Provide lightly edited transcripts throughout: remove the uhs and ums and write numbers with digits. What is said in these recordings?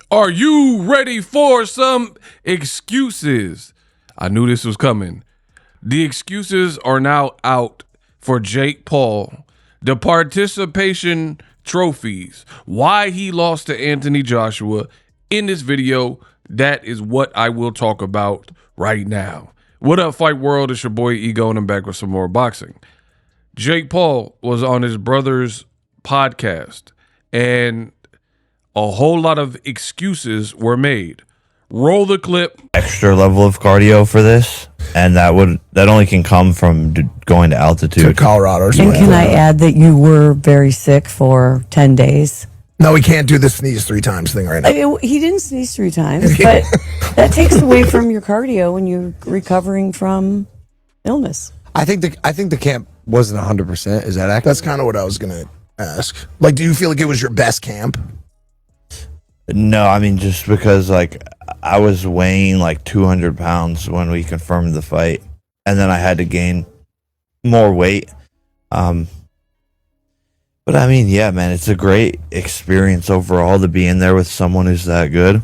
Are you ready for some excuses? I knew this was coming. The excuses are now out for Jake Paul. The participation trophies. Why he lost to Anthony Joshua. In this video, that is what I will talk about right now. What up, Fight World? It's your boy Ego, and I'm back with some more boxing. Jake Paul was on his brother's podcast, and a whole lot of excuses were made. Roll the clip. Extra level of cardio for this, and that only can come from going to altitude. To Colorado. And can I add that you were very sick for 10 days? No, we can't do the sneeze 3 times thing right now. He didn't sneeze 3 times, but that takes away from your cardio when you're recovering from illness. I think the camp wasn't 100%. Is that accurate? That's kind of what I was going to ask. Like, do you feel like it was your best camp? No, I mean, just because, like, I was weighing, like, 200 pounds when we confirmed the fight, and then I had to gain more weight. But, I mean, yeah, man, it's a great experience overall to be in there with someone who's that good.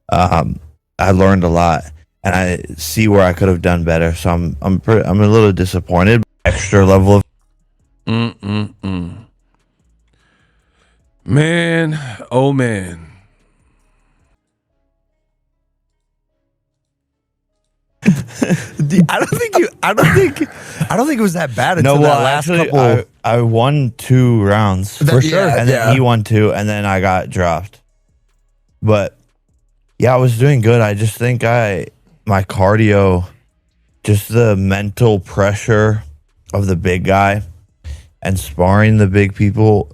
I learned a lot, and I see where I could have done better, so I'm a little disappointed. Extra level of... Man, oh man. I don't think it was that bad until that last actually, couple. I won 2 rounds For sure. and then he won 2, and then I got dropped. But yeah, I was doing good. I just think my cardio, just the mental pressure of the big guy and sparring the big people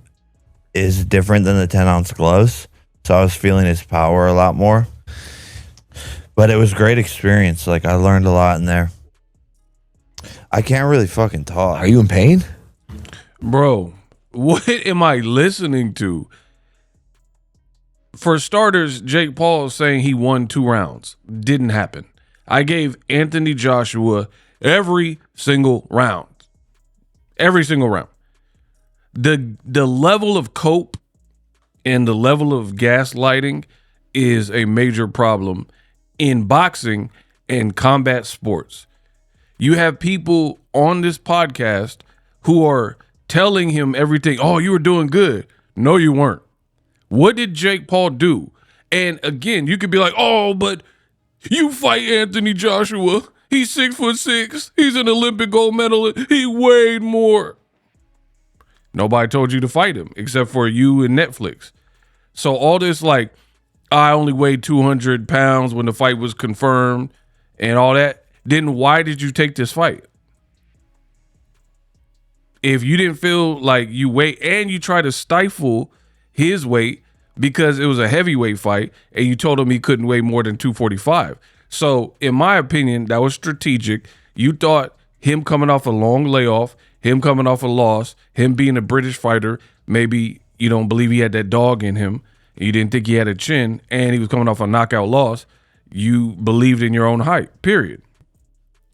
is different than the 10-ounce gloves. So I was feeling his power a lot more. But it was a great experience. Like, I learned a lot in there. I can't really fucking talk. Are you in pain? Bro, what am I listening to? For starters, Jake Paul is saying he won 2 rounds. Didn't happen. I gave Anthony Joshua every single round. Every single round. The level of cope and the level of gaslighting is a major problem in boxing and combat sports. You have people on this podcast who are telling him everything. Oh, you were doing good. No, you weren't. What did Jake Paul do? And again, you could be like, oh, but you fight Anthony Joshua. He's 6'6". He's an Olympic gold medalist. He weighed more. Nobody told you to fight him except for you and Netflix. So all this, like, I only weighed 200 pounds when the fight was confirmed and all that. Then why did you take this fight? If you didn't feel like you weigh, and you try to stifle his weight because it was a heavyweight fight and you told him he couldn't weigh more than 245. So in my opinion, that was strategic. You thought him coming off a long layoff, him coming off a loss, him being a British fighter, maybe you don't believe he had that dog in him, you didn't think he had a chin, and he was coming off a knockout loss, you believed in your own hype, period.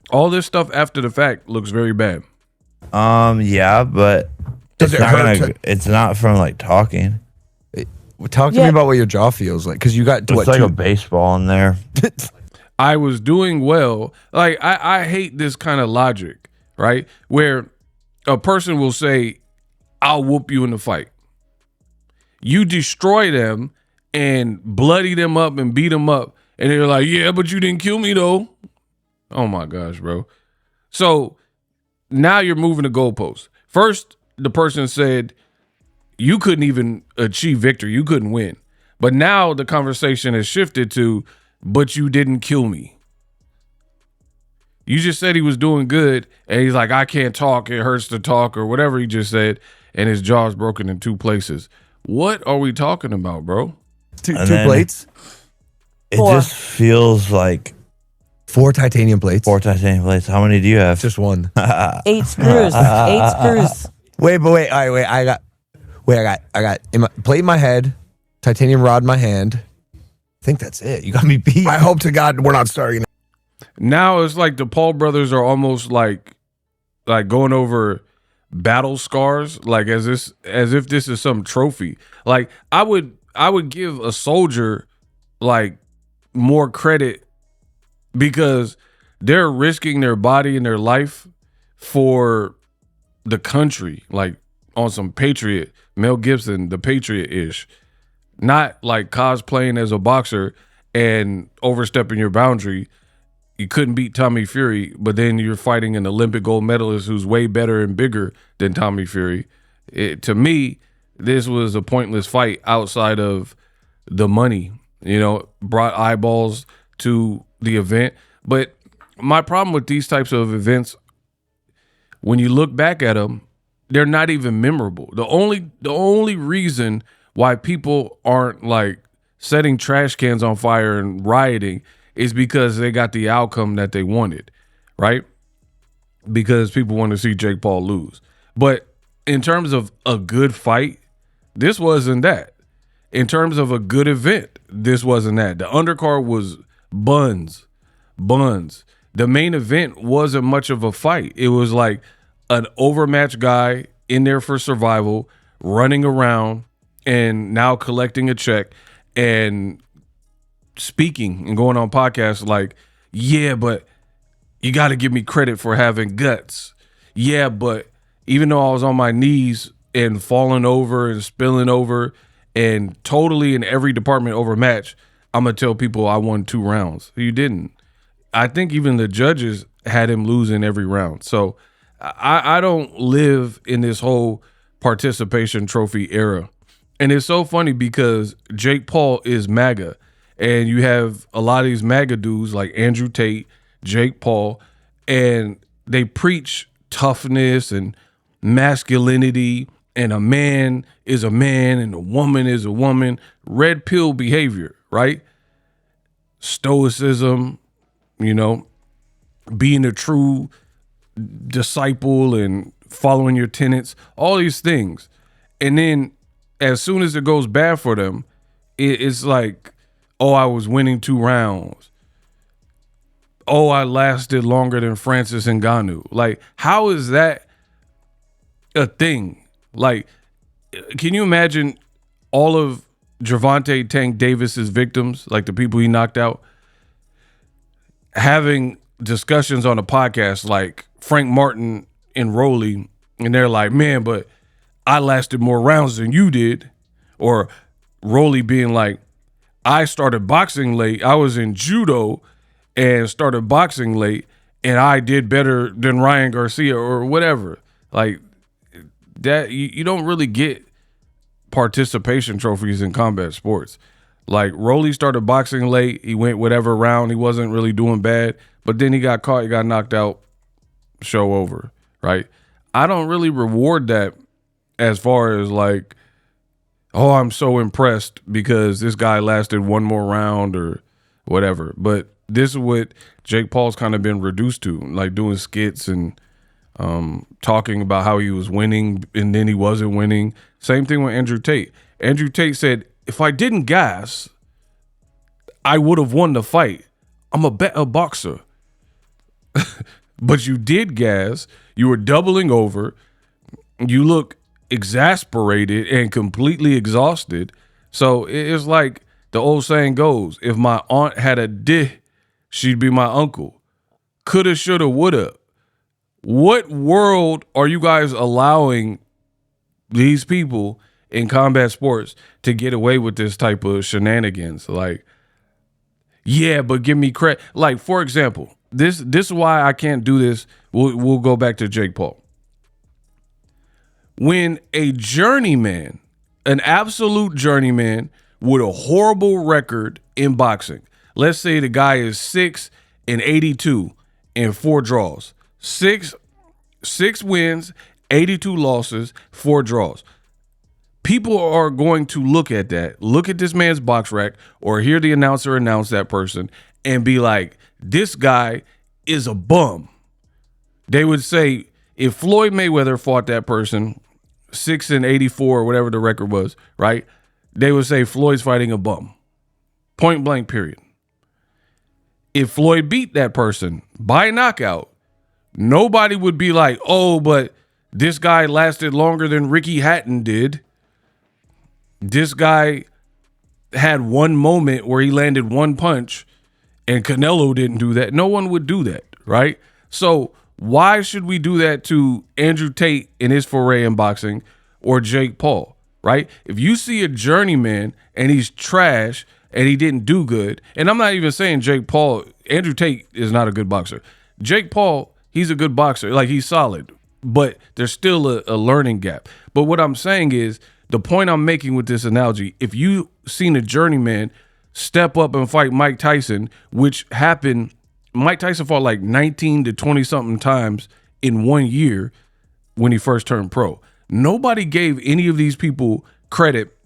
All this stuff after the fact looks very bad. Yeah, but it's not from, like, talking. Talk to me about what your jaw feels like, because you got It's like a baseball in there. I was doing well. Like, I hate this kind of logic, right? Where a person will say, I'll whoop you in the fight. You destroy them and bloody them up and beat them up. And they're like, yeah, but you didn't kill me, though. Oh, my gosh, bro. So now you're moving the goalposts. First, the person said you couldn't even achieve victory. You couldn't win. But now the conversation has shifted to, but you didn't kill me. You just said he was doing good, and he's like, I can't talk. It hurts to talk, or whatever he just said, and his jaw's broken in 2 places. What are we talking about, bro? Two plates? It just feels like 4 titanium plates. 4 titanium plates. How many do you have? Just 1. 8 screws. 8 screws. Wait. All right, I got plate in my head, titanium rod in my hand. I think that's it. You got me beat. I hope to God we're not starting. Now it's like the Paul brothers are almost like going over battle scars, like as if this is some trophy. Like I would I would give a soldier like more credit because they're risking their body and their life for the country, like on some Patriot, Mel Gibson, the Patriot-ish, not like cosplaying as a boxer and overstepping your boundary. You couldn't beat Tommy Fury, but then you're fighting an Olympic gold medalist who's way better and bigger than Tommy Fury. To me, this was a pointless fight outside of the money, brought eyeballs to the event. But my problem with these types of events, when you look back at them, they're not even memorable. The only reason why people aren't like setting trash cans on fire and rioting is because they got the outcome that they wanted, right? Because people want to see Jake Paul lose. But in terms of a good fight, this wasn't that. In terms of a good event, this wasn't that. The undercard was buns. The main event wasn't much of a fight. It was like an overmatched guy in there for survival, running around and now collecting a check and speaking and going on podcasts like, yeah, but you got to give me credit for having guts. Yeah, but even though I was on my knees and falling over and spilling over and totally in every department overmatched, I'm going to tell people I won 2 rounds. You didn't. I think even the judges had him losing every round. So I don't live in this whole participation trophy era. And it's so funny because Jake Paul is MAGA. And you have a lot of these MAGA dudes like Andrew Tate, Jake Paul, and they preach toughness and masculinity, and a man is a man and a woman is a woman. Red pill behavior, right? Stoicism, being a true disciple and following your tenets, all these things. And then as soon as it goes bad for them, it's like, oh, I was winning 2 rounds. Oh, I lasted longer than Francis Ngannou. Like, how is that a thing? Like, can you imagine all of Gervonta Tank Davis's victims, like the people he knocked out, having discussions on a podcast like Frank Martin and Rolly, and they're like, man, but I lasted more rounds than you did. Or Rolly being like, I started boxing late. I was in judo and started boxing late, and I did better than Ryan Garcia or whatever. Like that, you don't really get participation trophies in combat sports. Like Rolly started boxing late. He went whatever round. He wasn't really doing bad, but then he got caught. He got knocked out. Show over, right? I don't really reward that as far as like, oh, I'm so impressed because this guy lasted 1 more round or whatever. But this is what Jake Paul's kind of been reduced to, like doing skits and talking about how he was winning and then he wasn't winning. Same thing with Andrew Tate. Andrew Tate said, if I didn't gas, I would have won the fight. I'm a better boxer. But you did gas. You were doubling over. You look exasperated and completely exhausted. So it's like the old saying goes, if my aunt had a dick, she'd be my uncle. Coulda, shoulda, woulda. What world are you guys allowing these people in combat sports to get away with this type of shenanigans? Like, yeah, but give me credit. Like, for example, this is why I can't do this. We'll go back to Jake Paul. When a journeyman, an absolute journeyman with a horrible record in boxing, let's say the guy is 6-82 and 4 draws, six wins, 82 losses, 4 draws. People are going to look at that, look at this man's box rack, or hear the announcer announce that person and be like, this guy is a bum. They would say, if Floyd Mayweather fought that person, 6-84 or whatever the record was, right? They would say Floyd's fighting a bum. Point blank, period. If Floyd beat that person by knockout, nobody would be like, oh, but this guy lasted longer than Ricky Hatton did. This guy had one moment where he landed one punch and Canelo didn't do that. No one would do that, right? So why should we do that to Andrew Tate in his foray in boxing or Jake Paul, right? If you see a journeyman and he's trash and he didn't do good, and I'm not even saying Jake Paul, Andrew Tate is not a good boxer. Jake Paul, he's a good boxer. Like, he's solid, but there's still a learning gap. But what I'm saying is, the point I'm making with this analogy, if you seen a journeyman step up and fight Mike Tyson, which happened, Mike Tyson fought like 19 to 20 something times in 1 year when he first turned pro. Nobody gave any of these people credit,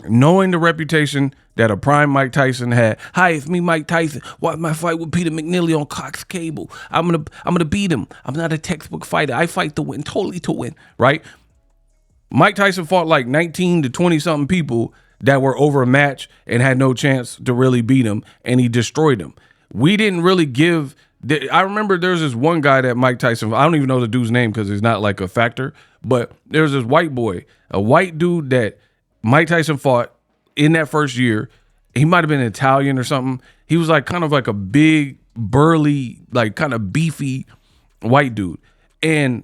knowing the reputation that a prime Mike Tyson had. Hi, it's me, Mike Tyson. Watch my fight with Peter McNeely on Cox Cable. I'm gonna beat him. I'm not a textbook fighter. I fight to win, totally to win, right? Mike Tyson fought like 19 to 20 something people that were overmatched and had no chance to really beat him, and he destroyed them. We didn't really give. I remember there's this one guy that Mike Tyson, I don't even know the dude's name because he's not like a factor, but there's this white boy, a white dude that Mike Tyson fought in that first year. He might have been Italian or something. He was like kind of like a big, burly, like kind of beefy white dude. And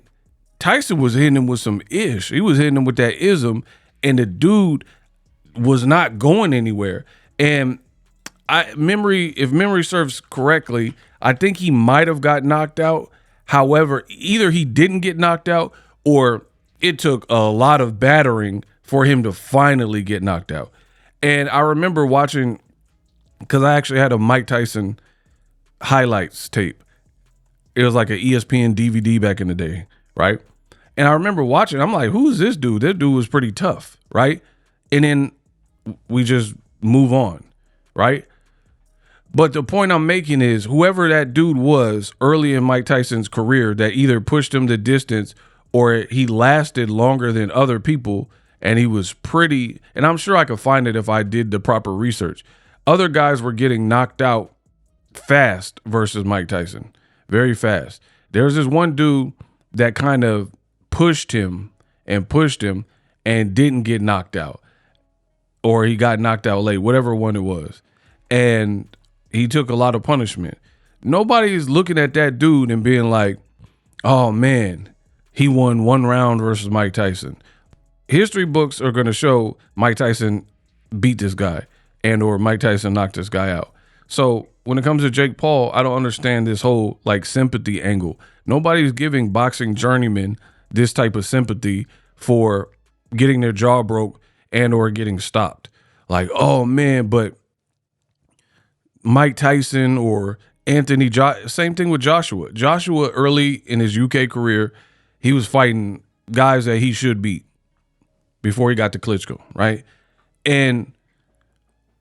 Tyson was hitting him with some ish. He was hitting him with that ism, and the dude was not going anywhere. And if memory serves correctly, I think he might have got knocked out. However, either he didn't get knocked out or it took a lot of battering for him to finally get knocked out. And I remember watching, because I actually had a Mike Tyson highlights tape. It was like an ESPN DVD back in the day, right? And I remember watching, I'm like, who's this dude? That dude was pretty tough, right? And then we just move on, right? But the point I'm making is, whoever that dude was early in Mike Tyson's career that either pushed him the distance or he lasted longer than other people, and he was pretty, and I'm sure I could find it if I did the proper research. Other guys were getting knocked out fast versus Mike Tyson, very fast. There's this one dude that kind of pushed him and didn't get knocked out, or he got knocked out late, whatever one it was. And he took a lot of punishment. Nobody's looking at that dude and being like, oh man, he won one round versus Mike Tyson. History books are going to show Mike Tyson beat this guy and or Mike Tyson knocked this guy out. So when it comes to Jake Paul, I don't understand this whole like sympathy angle. Nobody's giving boxing journeymen this type of sympathy for getting their jaw broke and or getting stopped. Like, oh man, but Mike Tyson or Anthony, same thing with Joshua. Joshua early in his UK career, he was fighting guys that he should beat before he got to Klitschko, right? And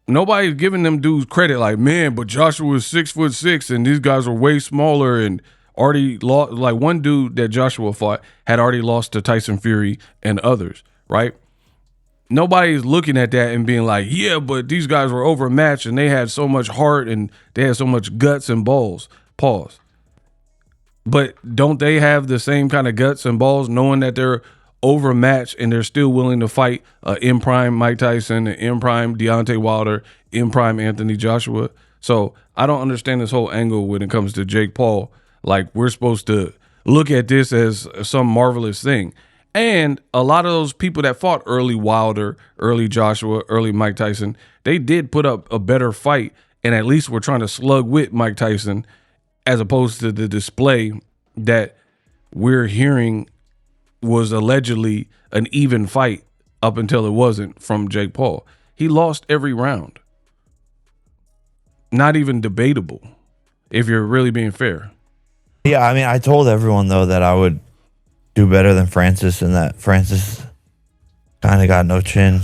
nobody's giving them dudes credit like, man, but Joshua was 6'6" and these guys were way smaller and already lost. Like, one dude that Joshua fought had already lost to Tyson Fury and others, right? Nobody's looking at that and being like, yeah, but these guys were overmatched and they had so much heart and they had so much guts and balls. Pause. But don't they have the same kind of guts and balls, knowing that they're overmatched and they're still willing to fight in prime Mike Tyson, in prime Deontay Wilder, in prime Anthony Joshua? So I don't understand this whole angle when it comes to Jake Paul. Like, we're supposed to look at this as some marvelous thing. And a lot of those people that fought early Wilder, early Joshua, early Mike Tyson, they did put up a better fight, and at least were trying to slug with Mike Tyson, as opposed to the display that we're hearing was allegedly an even fight up until it wasn't from Jake Paul. He lost every round. Not even debatable, if you're really being fair. Yeah, I mean, I told everyone, though, that I would do better than Francis, and that Francis kind of got no chin.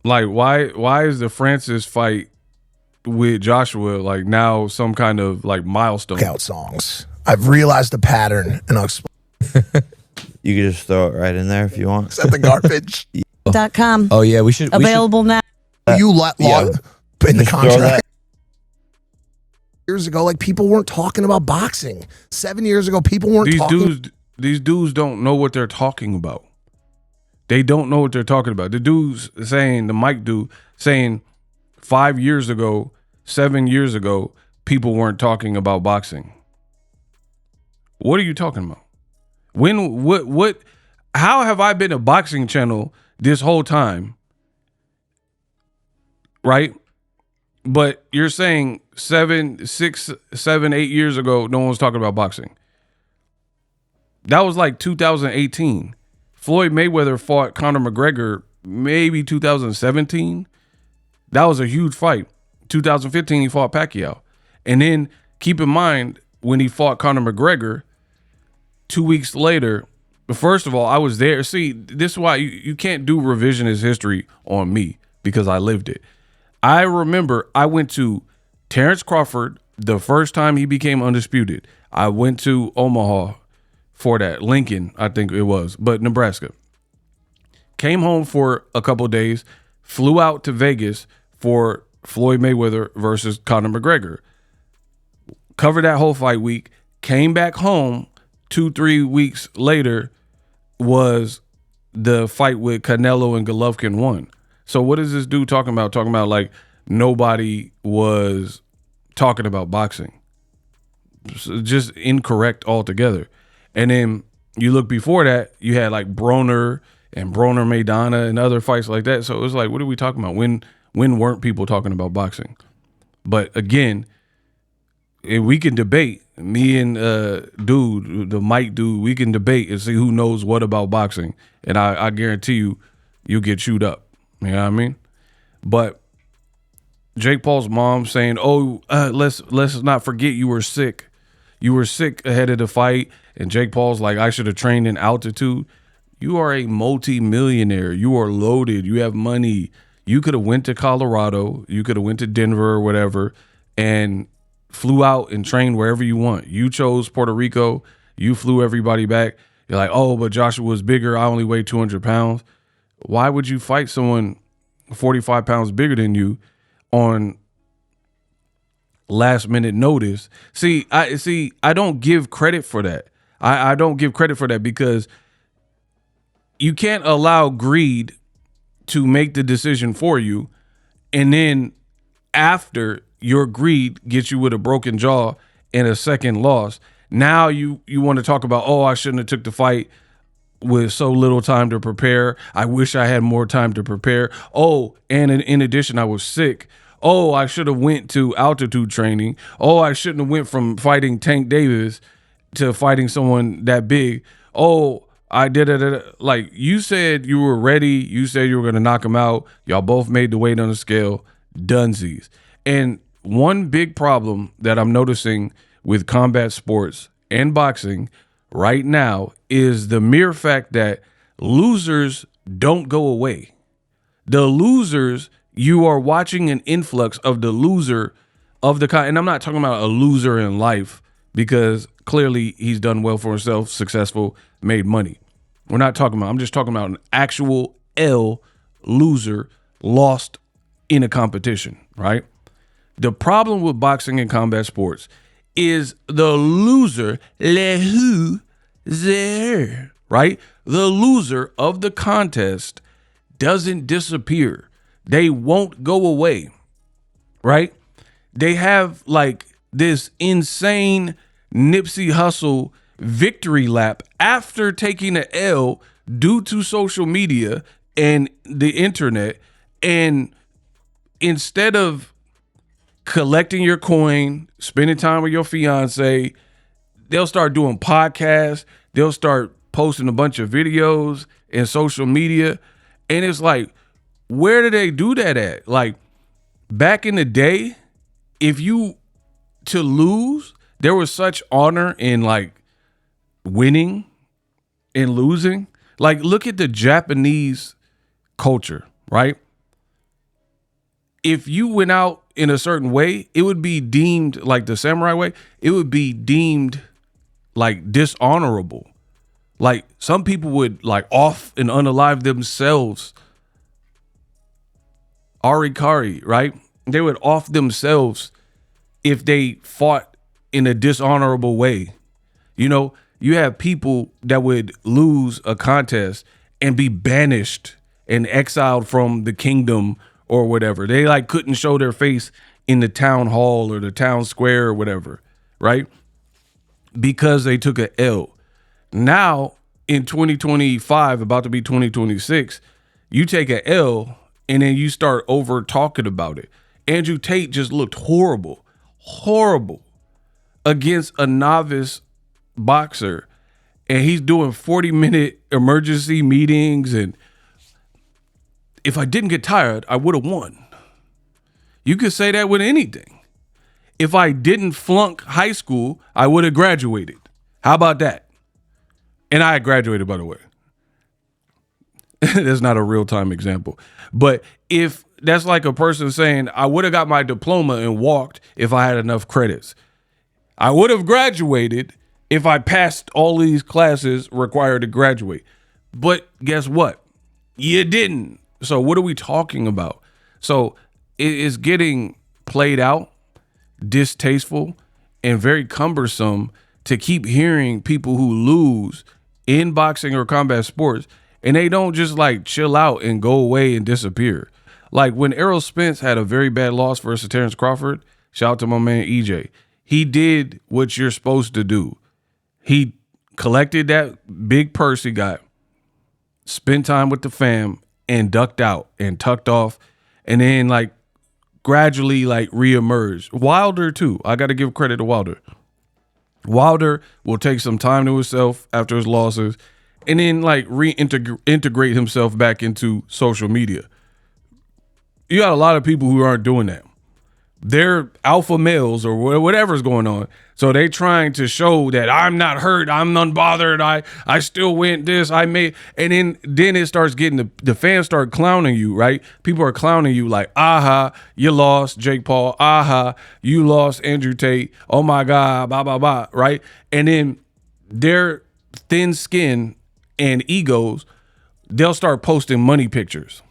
Like, why is the Francis fight with Joshua like now some kind of like milestone? Out songs. I've realized the pattern, and I'll explain. You could just throw it right in there if you want. Is that the garbage? .com. Oh yeah, we should Available now. You let law in the Just throw contract. that. Years ago, like, people weren't talking about boxing. 7 years ago, people weren't talking. These dudes don't know what they're talking about. They don't know what they're talking about. The dude's saying, the Mike dude saying 5 years ago, 7 years ago, people weren't talking about boxing. What are you talking about? How have I been a boxing channel this whole time? Right? But you're saying 7, 6, 7, 8 years ago, no one was talking about boxing. That was like 2018. Floyd Mayweather fought Conor McGregor maybe 2017. That was a huge fight. 2015, he fought Pacquiao. And then keep in mind, when he fought Conor McGregor, 2 weeks later, first of all, I was there. See, this is why you can't do revisionist history on me, because I lived it. I remember I went to Terrence Crawford the first time he became undisputed. I went to Omaha for that. Lincoln, I think it was, but Nebraska. Came home for a couple days, flew out to Vegas for Floyd Mayweather versus Conor McGregor. Covered that whole fight week. Came back home 2-3 weeks later was the fight with Canelo and Golovkin won. So what is this dude talking about? Talking about like nobody was talking about boxing. Just incorrect altogether. And then you look before that, you had like Broner and Broner Maidana and other fights like that. So it was like, what are we talking about? When weren't people talking about boxing? But again, we can debate. Me and dude, the Mike dude, we can debate and see who knows what about boxing. And I guarantee you'll get chewed up. You know what I mean? But Jake Paul's mom saying, "Oh, let's not forget you were sick. You were sick ahead of the fight." And Jake Paul's like, "I should have trained in altitude." You are a multi-millionaire. You are loaded. You have money. You could have went to Colorado. You could have went to Denver or whatever and flew out and trained wherever you want. You chose Puerto Rico. You flew everybody back. You're like, "Oh, but Joshua was bigger. I only weigh 200 pounds. Why would you fight someone 45 pounds bigger than you on last minute notice?" I don't give credit for that. I don't give credit for that because you can't allow greed to make the decision for you. And then after your greed gets you with a broken jaw and a second loss, now you want to talk about, "Oh, I shouldn't have took the fight with so little time to prepare. I wish I had more time to prepare. Oh, and in addition, I was sick. Oh, I should have went to altitude training. Oh, I shouldn't have went from fighting Tank Davis to fighting someone that big. Oh, I did it." Like, you said you were ready. You said you were going to knock him out. Y'all both made the weight on the scale. Dunsies. And one big problem that I'm noticing with combat sports and boxing right now is the mere fact that losers don't go away. The losers, you are watching an influx of the loser of the kind. And I'm not talking about a loser in life, because clearly he's done well for himself, successful, made money. I'm just talking about an actual loser, lost in a competition, right? The problem with boxing and combat sports is the loser, right? The loser of the contest doesn't disappear. They won't go away, right? They have like this insane Nipsey Hussle victory lap after taking an L due to social media and the internet. And instead of collecting your coin, spending time with your fiance, they'll start doing podcasts. They'll start posting a bunch of videos and social media. And it's like, where do they do that at? Like, back in the day, to lose, there was such honor in like winning and losing. Like, look at the Japanese culture, right? If you went out in a certain way, it would be deemed, like the samurai way, it would be deemed like dishonorable. Like, some people would like off and unalive themselves. Arikari, right? They would off themselves if they fought in a dishonorable way. You know, you have people that would lose a contest and be banished and exiled from the kingdom or whatever. They like couldn't show their face in the town hall or the town square or whatever, right? Because they took an L. Now in 2025, about to be 2026, you take an L and then you start over talking about it. Andrew Tate just looked horrible against a novice boxer, and he's doing 40-minute emergency meetings, and if I didn't get tired, I would have won. You could say that with anything. If I didn't flunk high school, I would have graduated. How about that? And I had graduated, by the way. That's not a real-time example. But if that's like a person saying, I would have got my diploma and walked if I had enough credits. I would have graduated if I passed all these classes required to graduate. But guess what? You didn't. So what are we talking about? So it is getting played out, distasteful, and very cumbersome to keep hearing people who lose in boxing or combat sports, and they don't just like chill out and go away and disappear. Like when Errol Spence had a very bad loss versus Terrence Crawford, shout out to my man EJ. He did what you're supposed to do. He collected that big purse he got, spent time with the fam, and ducked out and tucked off, and then like gradually like reemerged. Wilder too. I got to give credit to Wilder. Wilder will take some time to himself after his losses and then like reintegrate himself back into social media. You got a lot of people who aren't doing that. They're alpha males or whatever's going on. So they trying to show that I'm not hurt, I'm unbothered, I still went this, I made, and then it starts getting, the fans start clowning you, right? People are clowning you like, aha, you lost Jake Paul, aha, you lost Andrew Tate, oh my God, blah, blah, blah, right? And then their thin skin and egos, they'll start posting money pictures.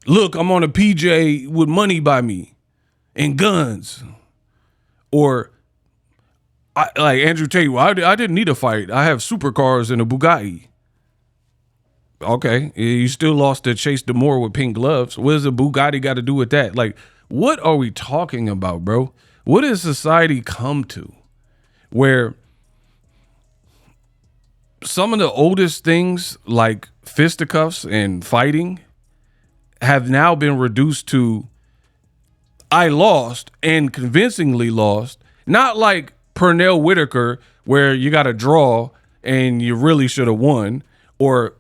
Look, I'm on a PJ with money by me and guns. Or like Andrew Tate, well, I didn't need a fight. I have supercars and a Bugatti. Okay, you still lost to Chase Demore with pink gloves. What does a Bugatti got to do with that? Like, what are we talking about, bro? What has society come to where some of the oldest things like fisticuffs and fighting have now been reduced to I lost and convincingly lost, not like Pernell Whitaker where you got to draw and you really should have won, or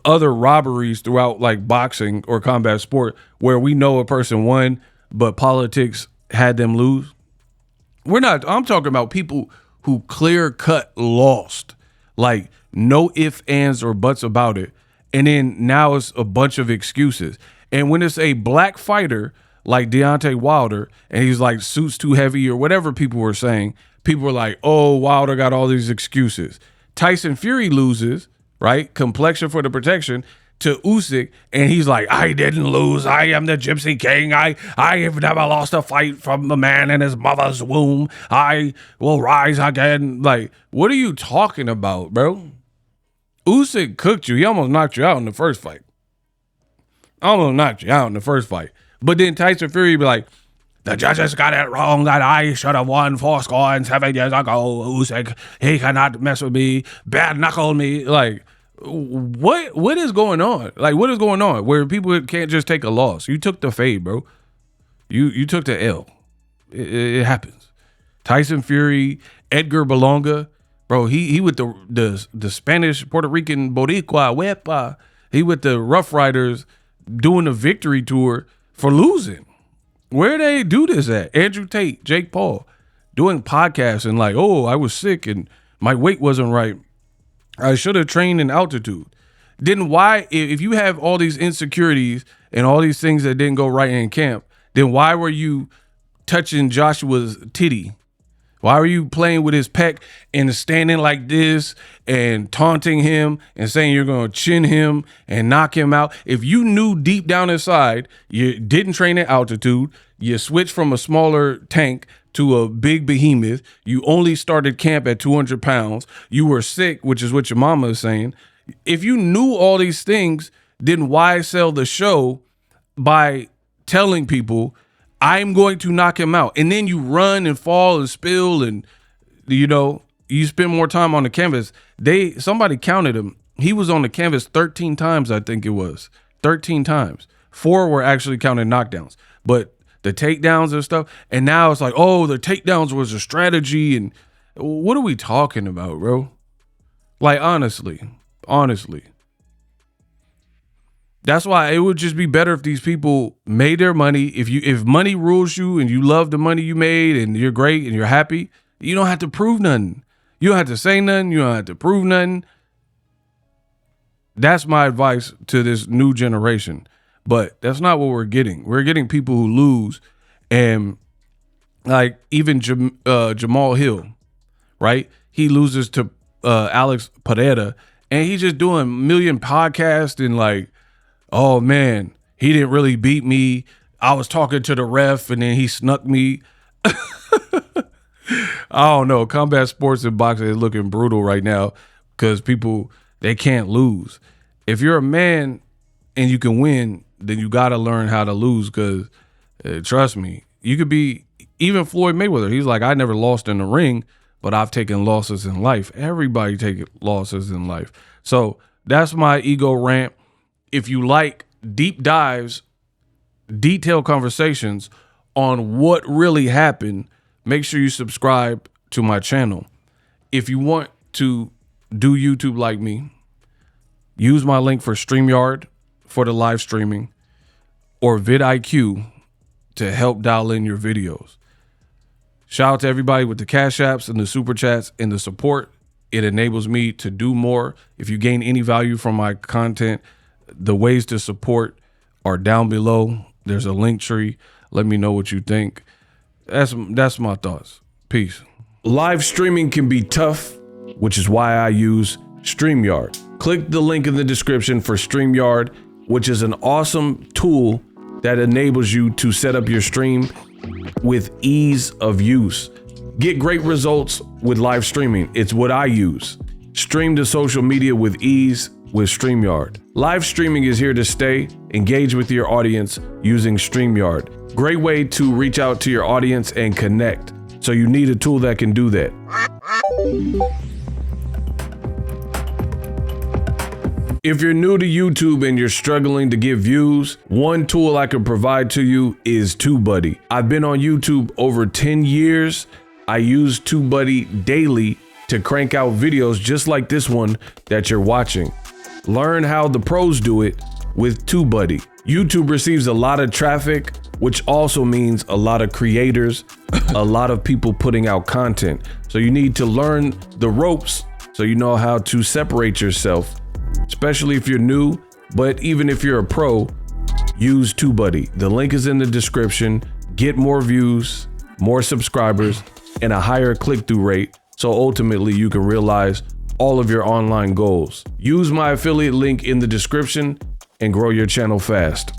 other robberies throughout like boxing or combat sport where we know a person won but politics had them lose. I'm talking about people who clear cut lost, like no ifs, ands, or buts about it. And then now it's a bunch of excuses. And when it's a black fighter like Deontay Wilder, and he's like suits too heavy or whatever people were saying, people were like, oh, Wilder got all these excuses. Tyson Fury loses, right? Complexion for the protection to Usyk, and he's like, I didn't lose. I am the Gypsy King. I have never lost a fight from the man in his mother's womb. I will rise again. Like, what are you talking about, bro? Usyk cooked you. He almost knocked you out in the first fight. But then Tyson Fury be like, the judges got it wrong that I should have won 4 scores 7 years ago. Usyk, he cannot mess with me, bare knuckle me. Like, what is going on? Like, what is going on where people can't just take a loss? You took the fade, bro. You took the L. It happens. Tyson Fury, Edgar Berlanga, bro. He with the Spanish Puerto Rican Boricua Wepa. He with the Rough Riders doing a victory tour for losing. Where they do this at? Andrew Tate, Jake Paul, doing podcasts and like, oh, I was sick and my weight wasn't right. I should have trained in altitude. Then why, if you have all these insecurities and all these things that didn't go right in camp, then why were you touching Joshua's titty? Why were you playing with his pec and standing like this and taunting him and saying you're going to chin him and knock him out? If you knew deep down inside you didn't train at altitude, you switched from a smaller tank to a big behemoth, you only started camp at 200 pounds, you were sick, which is what your mama is saying. If you knew all these things, then why sell the show by telling people I'm going to knock him out. And then you run and fall and spill and, you know, you spend more time on the canvas. Somebody counted him. He was on the canvas 13 times, I think it was. 13 times. 4 were actually counted knockdowns. But the takedowns and stuff, and now it's like, oh, the takedowns was a strategy. And what are we talking about, bro? Like, honestly. That's why it would just be better if these people made their money. If money rules you and you love the money you made and you're great and you're happy, you don't have to prove nothing. You don't have to say nothing. You don't have to prove nothing. That's my advice to this new generation. But that's not what we're getting. We're getting people who lose. And like even Jamal Hill, right? He loses to Alex Pereira, and he's just doing a million podcasts and like, oh man, he didn't really beat me. I was talking to the ref and then he snuck me. I don't know. Combat sports and boxing is looking brutal right now because people, they can't lose. If you're a man and you can win, then you got to learn how to lose because trust me, you could be even Floyd Mayweather. He's like, I never lost in the ring, but I've taken losses in life. Everybody takes losses in life. So that's my ego rant. If you like deep dives, detailed conversations on what really happened, make sure you subscribe to my channel. If you want to do YouTube like me, use my link for StreamYard for the live streaming or vidIQ to help dial in your videos. Shout out to everybody with the Cash Apps and the Super Chats and the support. It enables me to do more. If you gain any value from my content, the ways to support are down below. There's a link tree. Let me know what you think. That's my thoughts. Peace. Live streaming can be tough, which is why I use StreamYard. Click the link in the description for StreamYard, which is an awesome tool that enables you to set up your stream with ease of use. Get great results with live streaming. It's what I use. Stream to social media with ease with StreamYard. Live streaming is here to stay. Engage with your audience using StreamYard. Great way to reach out to your audience and connect. So you need a tool that can do that. If you're new to YouTube and you're struggling to get views, one tool I can provide to you is TubeBuddy. I've been on YouTube over 10 years. I use TubeBuddy daily to crank out videos just like this one that you're watching. Learn how the pros do it with TubeBuddy. YouTube receives a lot of traffic, which also means a lot of creators, a lot of people putting out content. So you need to learn the ropes so you know how to separate yourself, especially if you're new, but even if you're a pro, use TubeBuddy. The link is in the description. Get more views, more subscribers, and a higher click-through rate, so ultimately you can realize all of your online goals. Use my affiliate link in the description and grow your channel fast.